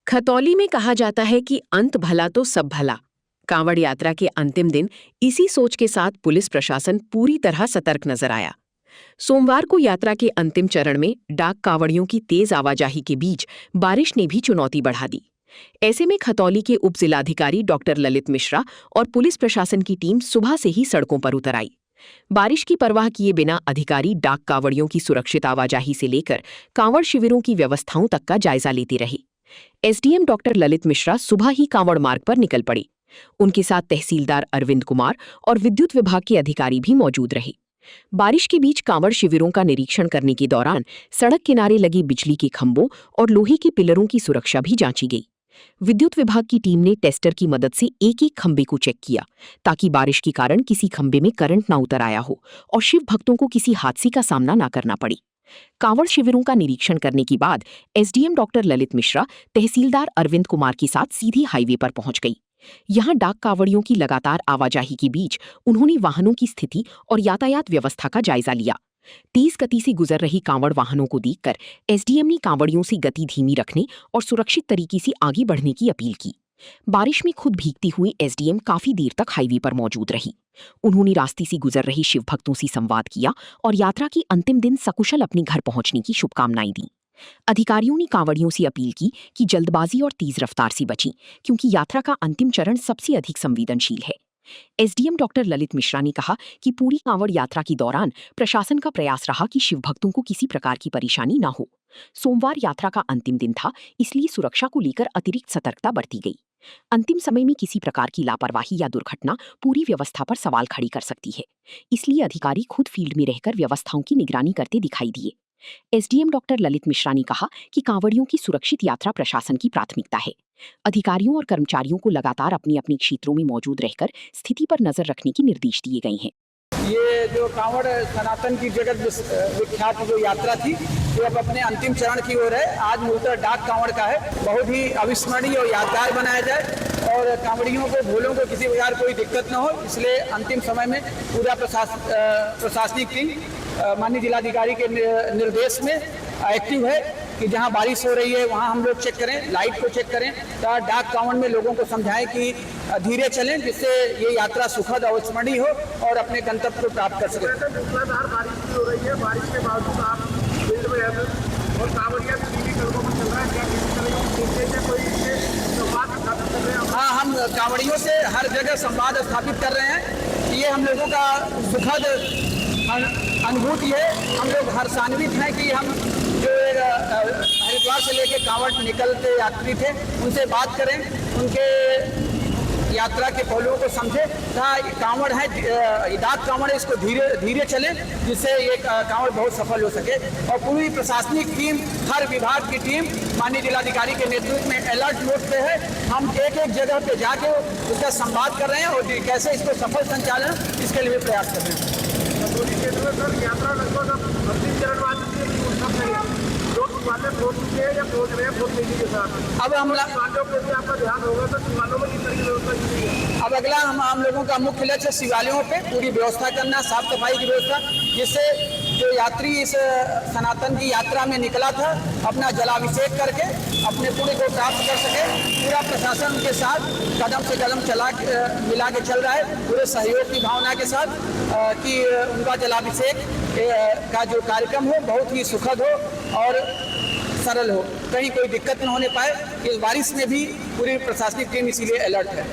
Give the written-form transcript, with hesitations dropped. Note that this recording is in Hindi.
खतौली में कहा जाता है कि अंत भला तो सब भला। कांवड़ यात्रा के अंतिम दिन इसी सोच के साथ पुलिस प्रशासन पूरी तरह सतर्क नजर आया। सोमवार को यात्रा के अंतिम चरण में डाक कांवड़ियों की तेज आवाजाही के बीच बारिश ने भी चुनौती बढ़ा दी। ऐसे में खतौली के उप जिलाधिकारी डॉक्टर ललित मिश्रा और पुलिस प्रशासन की टीम सुबह से ही सड़कों पर उतर आई। बारिश की परवाह किए बिना अधिकारी डाक कांवड़ियों की सुरक्षित आवाजाही से लेकर कांवड़ शिविरों की व्यवस्थाओं तक का जायजा लेते रहे। एसडीएम डॉक्टर ललित मिश्रा सुबह ही कांवड़ मार्ग पर निकल पड़े। उनके साथ तहसीलदार अरविंद कुमार और विद्युत विभाग के अधिकारी भी मौजूद रहे। बारिश के बीच कांवड़ शिविरों का निरीक्षण करने के दौरान सड़क किनारे लगे बिजली के खंभों और लोहे के पिलरों की सुरक्षा भी जांची गई। विद्युत विभाग की टीम ने टेस्टर की मदद से एक-एक खंभे को चेक किया ताकि बारिश के कारण किसी खंभे में करंट न उतर आया हो और शिव भक्तों को किसी हादसे का सामना न करना पड़े। कांवड़ शिविरों का निरीक्षण करने के बाद एसडीएम डॉक्टर ललित मिश्रा तहसीलदार अरविंद कुमार के साथ सीधी हाईवे पर पहुंच गई। यहां डाक कांवड़ियों की लगातार आवाजाही के बीच उन्होंने वाहनों की स्थिति और यातायात व्यवस्था का जायजा लिया। तेज गति से गुजर रही कांवड़ वाहनों को देखकर एसडीएम ने कांवड़ियों से गति धीमी रखने और सुरक्षित तरीके से आगे बढ़ने की अपील की। बारिश में खुद भीगती हुई एसडीएम काफी देर तक हाईवे पर मौजूद रही। उन्होंने रास्ते से गुजर रहे शिव भक्तों से संवाद किया और यात्रा के अंतिम दिन सकुशल अपने घर पहुंचने की शुभकामनाएं दी। अधिकारियों ने कांवड़ियों से अपील की कि जल्दबाजी और तेज रफ्तार से बचें, क्योंकि यात्रा का अंतिम चरण सबसे अधिक संवेदनशील है। एसडीएम डॉक्टर ललित मिश्रा ने कहा कि पूरी कांवड़ यात्रा के दौरान प्रशासन का प्रयास रहा कि शिव भक्तों को किसी प्रकार की परेशानी न हो। सोमवार यात्रा का अंतिम दिन था, इसलिए सुरक्षा को लेकर अतिरिक्त सतर्कता बरती गई। अंतिम समय में किसी प्रकार की लापरवाही या दुर्घटना पूरी व्यवस्था पर सवाल खड़ी कर सकती है, इसलिए अधिकारी खुद फील्ड में रहकर व्यवस्थाओं की निगरानी करते दिखाई दिए। एसडीएम डॉक्टर ललित मिश्रा ने कहा कि कांवड़ियों की सुरक्षित यात्रा प्रशासन की प्राथमिकता है। अधिकारियों और कर्मचारियों को लगातार अपने अपने क्षेत्रों में मौजूद रहकर स्थिति पर नजर रखने के निर्देश दिए गए हैं। ये जो कांवड़ सनातन की जगत विख्यात जो यात्रा थी, जो अब अपने अंतिम चरण की ओर है। आज मूलतः डाक कांवड़ का है। बहुत ही अविस्मरणीय और यादगार बनाया जाए और कांवड़ियों को भूलों को किसी प्रकार कोई दिक्कत न हो, इसलिए अंतिम समय में पूरा प्रशासनिक टीम माननीय जिलाधिकारी के निर्देश में एक्टिव है कि जहां बारिश हो रही है वहां हम लोग चेक करें, लाइट को चेक करें। तो डाक कांवड़ में लोगों को समझाएं कि धीरे चलें, जिससे ये यात्रा सुखद और स्मरणीय हो और अपने गंतव्य को प्राप्त कर सकें। बारिश हो रही है, बारिश के बावजूद आप फील्ड में रहते और कांवड़िया सीधी सड़कों पर चल रहा है, क्या कोई संवाद स्थापित कर रहे हैं? हाँ, हम कांवड़ियों से हर जगह संवाद स्थापित कर रहे हैं। ये हम लोगों का सुखद अनुभूति है। हम लोग हर्षान्वित हैं कि हम जो हरिद्वार से लेकर कांवड़ निकलते यात्री थे उनसे बात करें, उनके यात्रा के पहलुओं को समझे। कांवड़ है, डाक कांवड़ है, इसको धीरे धीरे चलें, जिससे ये कांवड़ बहुत सफल हो सके। और पूरी प्रशासनिक टीम, हर विभाग की टीम माननीय जिलाधिकारी के नेतृत्व में अलर्ट मोड पे है। हम एक एक जगह पे जाके उसका संवाद कर रहे हैं और कैसे इसको सफल संचालन, इसके लिए प्रयास कर रहे हैं। सर, यात्रा लगभग अंतिम चरण आ चुकी है कि लोग वाले पहुंच चुके हैं या पहुंच रहे हैं बहुत तेजी के साथ? अब हम शिवालयों पे भी आपका ध्यान होगा, तो शिवालयों में किस तरह की व्यवस्था की है? अब अगला हम लोगों का मुख्य लक्ष्य शिवालयों पे पूरी व्यवस्था करना, साफ सफाई की व्यवस्था, जिससे जो यात्री इस सनातन की यात्रा में निकला था अपना जलाभिषेक करके अपने पुण्य को प्राप्त कर सके। पूरा प्रशासन के साथ कदम से कदम मिला के चल रहा है, पूरे सहयोग की भावना के साथ कि उनका जलाभिषेक का जो कार्यक्रम हो बहुत ही सुखद हो और सरल हो, कहीं कोई दिक्कत न होने पाए। इस बारिश में भी पूरी प्रशासनिक टीम इसीलिए अलर्ट है।